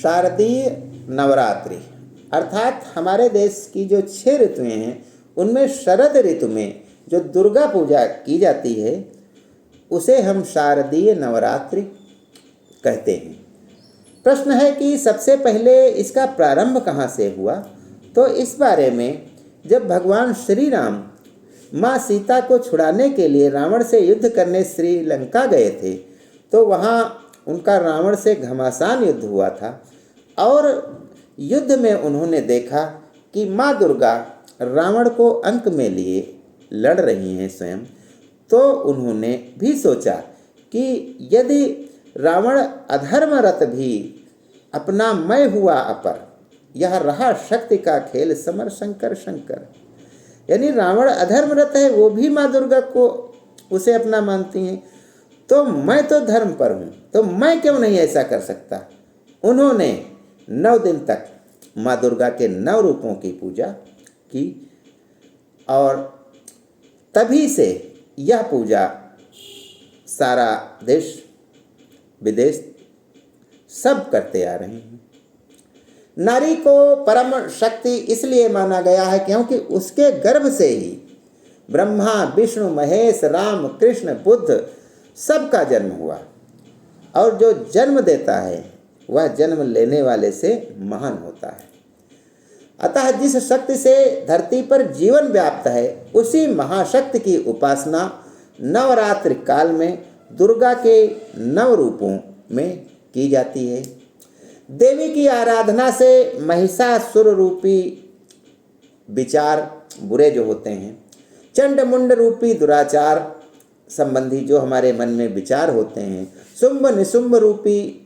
शारदीय नवरात्रि अर्थात हमारे देश की जो 6 ऋतुएं हैं उनमें शरद ऋतु में जो दुर्गा पूजा की जाती है उसे हम शारदीय नवरात्रि कहते हैं। प्रश्न है कि सबसे पहले इसका प्रारंभ कहाँ से हुआ, तो इस बारे में जब भगवान श्री राम माँ सीता को छुड़ाने के लिए रावण से युद्ध करने श्रीलंका गए थे तो वहाँ उनका रावण से घमासान युद्ध हुआ था और युद्ध में उन्होंने देखा कि माँ दुर्गा रावण को अंक में लिए लड़ रही हैं स्वयं, तो उन्होंने भी सोचा कि यदि रावण अधर्मरत भी अपना मैं हुआ अपर, यह रहा शक्ति का खेल समर शंकर शंकर। यानी रावण अधर्मरत है, वो भी माँ दुर्गा को उसे अपना मानती हैं, तो मैं तो धर्म पर हूँ, तो मैं क्यों नहीं ऐसा कर सकता। उन्होंने 9 दिन तक माँ दुर्गा के 9 रूपों की पूजा की और तभी से यह पूजा सारा देश विदेश सब करते आ रहे हैं। नारी को परम शक्ति इसलिए माना गया है क्योंकि उसके गर्भ से ही ब्रह्मा विष्णु महेश राम कृष्ण बुद्ध सबका जन्म हुआ और जो जन्म देता है वह जन्म लेने वाले से महान होता है। अतः जिस शक्ति से धरती पर जीवन व्याप्त है उसी महाशक्ति की उपासना नवरात्रि काल में दुर्गा के 9 रूपों में की जाती है। देवी की आराधना से महिषासुर रूपी विचार बुरे जो होते हैं, चंड मुंड रूपी दुराचार संबंधी जो हमारे मन में विचार होते हैं, शुंभ निशुंभ रूपी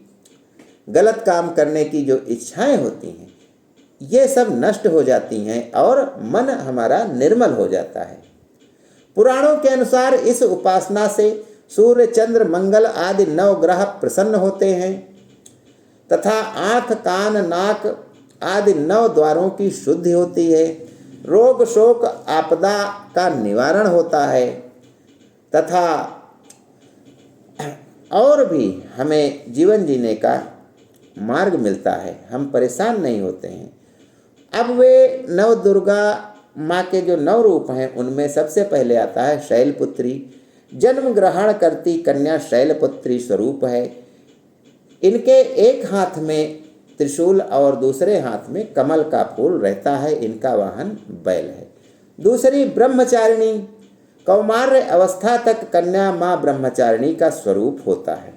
गलत काम करने की जो इच्छाएं होती हैं, ये सब नष्ट हो जाती हैं और मन हमारा निर्मल हो जाता है। पुराणों के अनुसार इस उपासना से सूर्य चंद्र मंगल आदि 9 ग्रह प्रसन्न होते हैं तथा आँख कान नाक आदि 9 द्वारों की शुद्धि होती है, रोग शोक आपदा का निवारण होता है तथा और भी हमें जीवन जीने का मार्ग मिलता है, हम परेशान नहीं होते हैं। अब वे 9 दुर्गा माँ के जो 9 रूप हैं उनमें सबसे पहले आता है शैलपुत्री। जन्म ग्रहण करती कन्या शैलपुत्री स्वरूप है। इनके एक हाथ में त्रिशूल और दूसरे हाथ में कमल का फूल रहता है, इनका वाहन बैल है। दूसरी ब्रह्मचारिणी, कौमार्य अवस्था तक कन्या माँ ब्रह्मचारिणी का स्वरूप होता है।